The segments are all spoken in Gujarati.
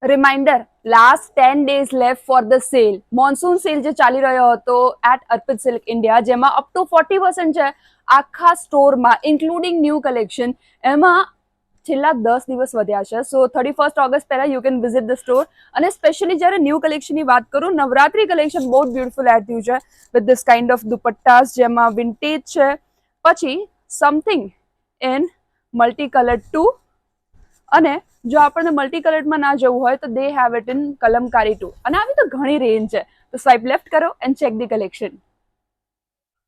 Reminder, last 10 days left for the sale. Monsoon sale જે ચાલી રહ્યો હતો એટ અર્પિત સિલ્ક ઇન્ડિયા, જેમાં અપ ટુ 40% છે આખા સ્ટોરમાં, ઇન્ક્લુડિંગ ન્યૂ કલેક્શન. એમાં છેલ્લા 10 દિવસ વધ્યા છે. સો 31 ઓગસ્ટ પહેલા you can visit the store. અને સ્પેશિયલી જ્યારે ન્યૂ કલેક્શનની વાત કરું, નવરાત્રી કલેક્શન બહુ જ બ્યુટીફુલ એડ થયું છે with this kind of dupattas, જેમાં વિન્ટેજ છે, પછી something in multi colour too, અને જો આપણને મલ્ટી કલરમાં ના જવું હોય તો they have it in Kalamkari too. અને આવી તો ઘણી રેન્જ છે, તો સ્વાઇપ લેફ્ટ કરો and check the collection.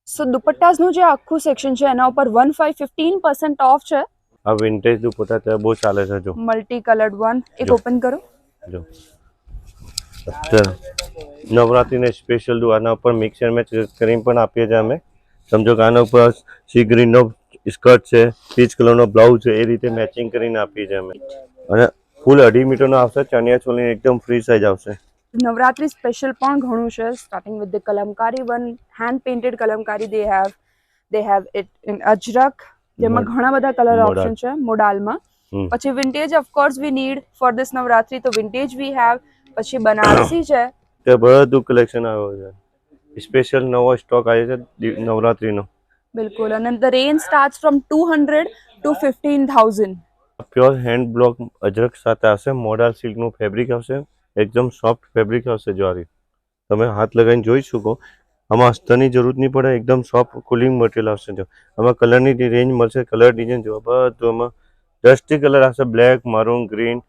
So દુપટ્ટાસનું જે આખું સેક્શન છે એના ઉપર 15% ઓફ છે. આ વિન્ટેજ દુપટ્ટા ત્યાં બહુ ચાલે છે. જો મલ્ટી કલર્ડ વન, એક ઓપન કરો. જો નવરાત્રીને સ્પેશિયલ આના ઉપર મિક્સ એન્ડ મેચ કરીને પણ આપીએ છીએ અમે. સમજો કે આના ઉપર સી ગ્રીનનો સ્કર્ટ છે, પીચ કલરનો બ્લાઉઝ છે, એ રીતે મેચિંગ કરીને આપીએ છીએ અમે. અને ફૂલ 2.5 મીટરનો આવશે, ચણિયા ચોલી એકદમ ફ્રી સાઇઝ આવશે. નવરાત્રી સ્પેશિયલ પણ ઘણું છે, starting with the Kalamkari one, hand painted Kalamkari they have it in Ajrak, જેમાં ઘણા બધા કલર ઓપ્શન છે મોડાલમાં. પછી vintage of course we need for this Navratri, તો વિન્ટેજ વી હેવ. પછી બનારસી છે, તે બધું કલેક્શન આવ્યો છે, સ્પેશિયલ નવો સ્ટોક આવ્યો છે નવરાત્રીનો. બિલકુલ. અને the range starts from 200 to 15,000. Pure hand block Ajrak સાથે આવશે, મોડાલ સિલ્કનું ફેબ્રિક આવશે, એકદમ સોફ્ટ ફેબ્રિક આવશે. જ્વારી તમે હાથ લગાવીને જોઈ શકો. આમાં અસ્તરની જરૂર નહીં પડે, એકદમ સોફ્ટ કુલિંગ મટીરિયલ આવશે. જો આમાં કલરની રેન્જ મળશે, કલર ડિઝાઇન જો બધું આમાં ડસ્ટી કલર આવશે, બ્લેક, મરૂન, ગ્રીન,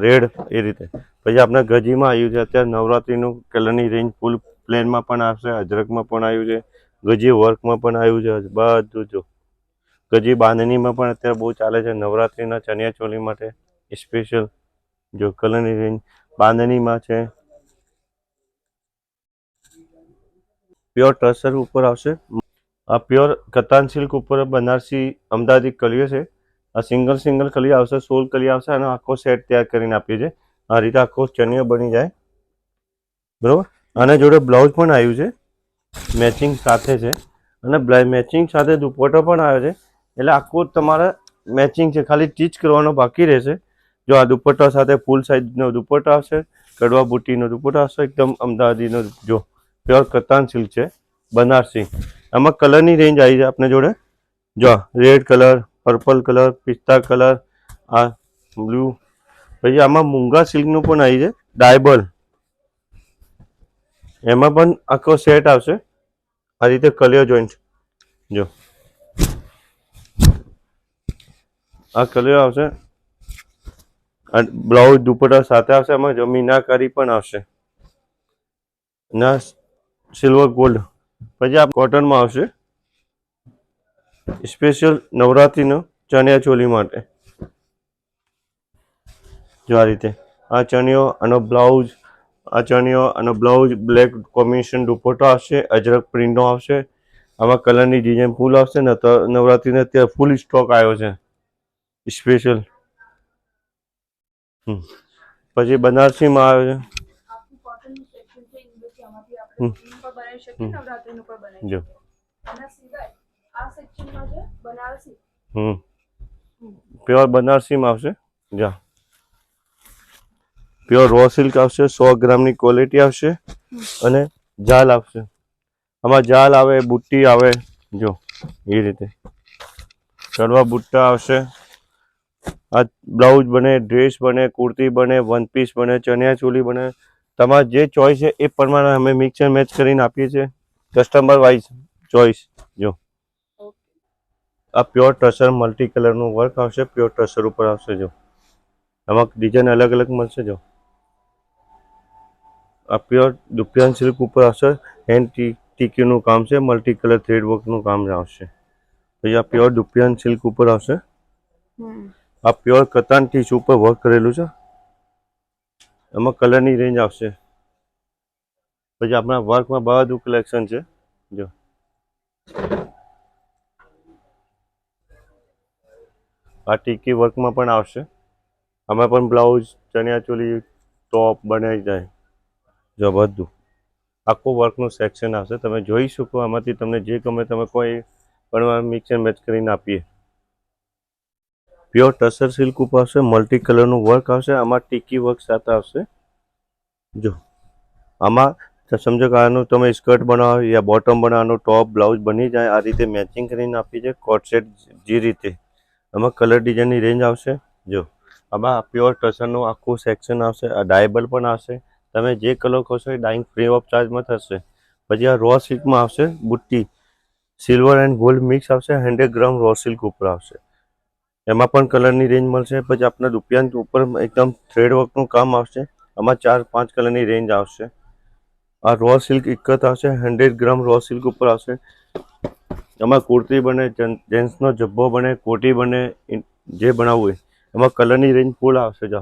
રેડ, એ રીતે. પછી આપણે ગજીમાં આવ્યું છે અત્યારે નવરાત્રીનું કલરની રેન્જ, ફૂલ પ્લેનમાં પણ આવશે, અજરકમાં પણ આવ્યું છે, ગજી વર્કમાં પણ આવ્યું છે. બધું જો ગજી બાંધણીમાં પણ અત્યારે બહુ ચાલે છે નવરાત્રીના ચણિયા ચોલી માટે સ્પેશિયલ. જો કલરની રેન્જ બાંધણીમાં છે, પ્યોર ટસર ઉપર આવશે. આ પ્યોર કતાન સિલ્ક ઉપર બનારસી અમદાવાદી કલીઓ છે. આ સિંગલ કલી આવશે, 16 કલી આવશે, અને આખો સેટ તૈયાર કરીને આપીએ છીએ. આ રીતે આખો ચણિયો બની જાય, બરોબર. આના જોડે બ્લાઉઝ પણ આવ્યું છે, મેચિંગ સાથે છે, અને મેચિંગ સાથે દુપટ્ટો પણ આવે છે. એટલે આખું તમારે મેચિંગ છે, ખાલી સ્ટીચ કરવાનો બાકી રહેશે. જો આ દુપટ્ટા સાથે ફૂલ સાઇઝનો દુપટ્ટો આવશે, કડવા બુટ્ટીનો દુપટ્ટો આવશે, એકદમ અમદાવાદીનો. જો પ્યોર કતાન સિલ્ક છે, બનારસી. આમાં કલરની રેન્જ આવી છે આપણે જોડે. જો રેડ કલર, પર્પલ કલર, પિસ્તા કલર, આ બ્લુ. પછી આમાં મૂંગા સિલ્કનું પણ આવી છે, ડાયબલ. એમાં પણ આખો સેટ આવશે, આ રીતે કલિયો જોઈન્ટ. જો આ કલિયો આવશે, બ્લાઉઝ દુપટ્ટા સાથે આવશે. એમાં જો મીનાકારી પણ આવશે, ના સિલ્વર ગોલ્ડ. પછી આ કોટનમાં આવશે, સ્પેશિયલ નવરાત્રીનો ચણિયા ચોલી માટે. જો આ રીતે આ ચણિયો, આનો બ્લાઉઝ, આ ચણિયો અને બ્લાઉઝ, બ્લેક કોમ્બિનેશન દુપટ્ટો આવશે, અજરક પ્રિન્ટનો આવશે. આમાં કલરની ડિઝાઇન ફૂલ આવશે ને. તો નવરાત્રીને અત્યારે ફૂલ સ્ટોક આવ્યો છે સ્પેશિયલ. પછી બનારસીમાં આવે છે, જો પ્યોર બનારસીમાં આવશે. જા પ્યોર રો સિલ્ક આવશે, 100 ગ્રામની ક્વોલિટી આવશે, અને જાલ આવશે. આમાં જાલ આવે, બુટ્ટી આવે, જો એ રીતે કડવા બુટ્ટા આવશે. આ બ્લાઉઝ બને, ડ્રેસ બને, કુર્તી બને, વન પીસ બને, ચણિયા ચોલી બને. તમારે જે ચોઈસ છે એ પ્રમાણે અમે મિક્સ એન્ડ મેચ કરીને આપીએ છીએ, કસ્ટમર વાઇઝ ચોઈસ. જો આ પ્યોર ટસર મલ્ટી કલરનું વર્ક આવશે, પ્યોર ટસર ઉપર આવશે. જો આમાં ડિઝાઇન અલગ અલગ મળશે. જો આ પ્યોર દુપિયાન સિલ્ક ઉપર આવશે, હેન્ડ ટીકીનું કામ છે, મલ્ટી કલર થ્રેડ વર્કનું કામ આવશે. પછી આ પ્યોર દુપિયાન સિલ્ક ઉપર આવશે. આ પ્યોર કતાન ટીશ્યુ ઉપર વર્ક કરેલું છે, એમાં કલરની રેન્જ આવશે. પછી આપણા વર્કમાં બધું કલેક્શન છે. જો આ ટીકી વર્કમાં પણ આવશે. આમાં પણ બ્લાઉઝ, ચણિયા ચોલી, ટોપ બનાવી જાય. જો બધું આખું વર્કનું સેક્શન આવશે, તમે જોઈ શકો. આમાંથી તમને જે ગમે તમે કોઈ પણ મિક્સ એન્ડ મેચ કરીને આપીએ. પ્યોર ટસર સિલ્ક ઉપર આવશે, મલ્ટી કલરનું વર્ક આવશે, આમાં ટીકી વર્ક સાથે આવશે. જો આમાં સમજો કે આનું તમે સ્કર્ટ બનાવો યા બોટમ બનાવવાનું, ટોપ બ્લાઉઝ બની જાય. આ રીતે મેચિંગ કરીને આપી છે કોટ સેટ જે રીતે. આમાં કલર ડિઝાઇનની રેન્જ આવશે. જો આમાં પ્યોર ટસરનું આખું સેક્શન આવશે, આ ડાયેબલ પણ આવશે. તમે જે કલર ખોશો એ ડાઇંગ ફ્રી ઓફ ચાર્જમાં થશે. પછી આ રો સિલ્કમાં આવશે બુટ્ટી, સિલ્વર એન્ડ ગોલ્ડ મિક્સ આવશે, 100 ગ્રામ રો સિલ્ક ઉપર આવશે. એમાં પણ કલરની રેન્જ મળશે. પછી આપણા રૂપિયાની ઉપર એકદમ થ્રેડ વર્કનું કામ આવશે. આમાં 4-5 કલરની રેન્જ આવશે. આ રો સિલ્ક ઇક્કત આવશે, 100 ગ્રામ રો સિલ્ક ઉપર આવશે. આમાં કુર્તી બને, જેન્ટ્સનો જબ્બો બને, કોટી બને, જે બનાવવું હોય એમાં કલરની રેન્જ ફૂલ આવશે. જો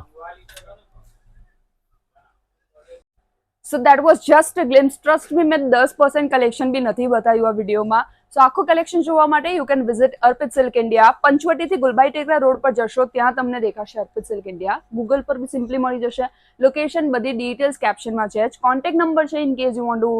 so that was just a glimpse. Trust me, મેં 10% કલેક્શન બી નથી બતાવ્યું આ વિડીયોમાં. સો આખું કલેક્શન જોવા માટે you can visit Arpit silk India. પંચવટીથી ગુલબાઈ ટેકરા રોડ પર જશો ત્યાં તમને દેખાશે અર્પિત સિલ્ક ઇન્ડિયા. ગૂગલ પર બી સિમ્પલી મળી જશે. લોકેશન બધી ડિટેલ્સ કેપ્શનમાં છે જ. કોન્ટેક્ટ નંબર છે in case you want two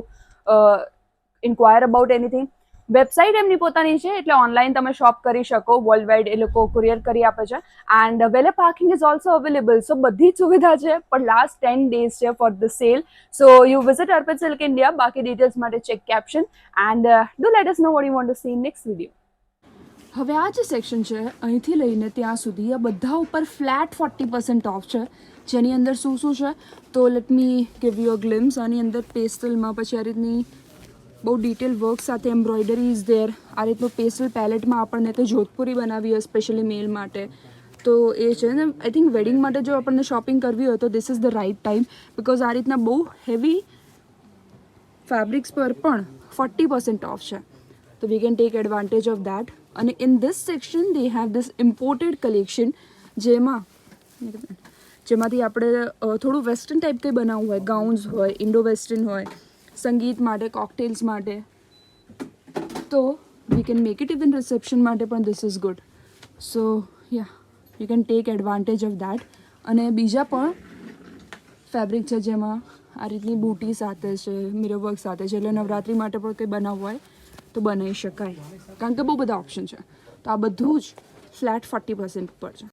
inquire about anything. Website એમની પોતાની છે એટલે ઓનલાઈન તમે શોપ કરી શકો. વર્લ્ડ વાઇડ એ લોકો કુરિયર કરી આપે છે. And valet parking is also available. So બધી જ સુવિધા છે પણ લાસ્ટ 10 days છે for the sale. So you visit Arpit silk India. બાકી ડિટેલ્સ માટે check caption and do let us know what you want to see in next video. હવે આ જે સેક્શન છે અહીંથી લઈને ત્યાં સુધી આ બધા ઉપર ફ્લેટ 40% ઓફ છે. જેની અંદર શું શું છે તો let me give you a glimpse. આની અંદર પેસ્ટલમાં પછી આ રીતની બહુ ડિટેલ વર્ક સાથે એમ્બ્રોઇડરી ઇઝ ધેર. આ રીતનું પેસ્ટલ પેલેટમાં આપણને તે જોધપુરી બનાવી હોય સ્પેશિયલી મેલ માટે તો એ છે ને. આઈ થિંક વેડિંગ માટે જો આપણને શોપિંગ કરવી હોય તો this is the right time because આ રીતના બહુ હેવી ફેબ્રિક્સ પર પણ 40% ઓફ છે. તો we can take advantage of that. અને in this section they have this imported collection જેમાંથી આપણે થોડું વેસ્ટર્ન ટાઈપ કંઈ બનાવવું હોય, ગાઉન્સ હોય, ઇન્ડો વેસ્ટર્ન હોય, સંગીત માટે, કોકટેલ્સ માટે, તો we can make it even reception માટે પણ this is good. So yeah you can take advantage of that. અને બીજા પણ ફેબ્રિક છે જેમાં આ રીતની બૂટી સાથે છે, મિરર વર્ક સાથે છે એટલે નવરાત્રિ માટે પણ કંઈ બનાવવું હોય તો બનાવી શકાય કારણ કે બહુ બધા ઓપ્શન છે. તો આ બધું જ ફ્લેટ 40% ઉપર છે.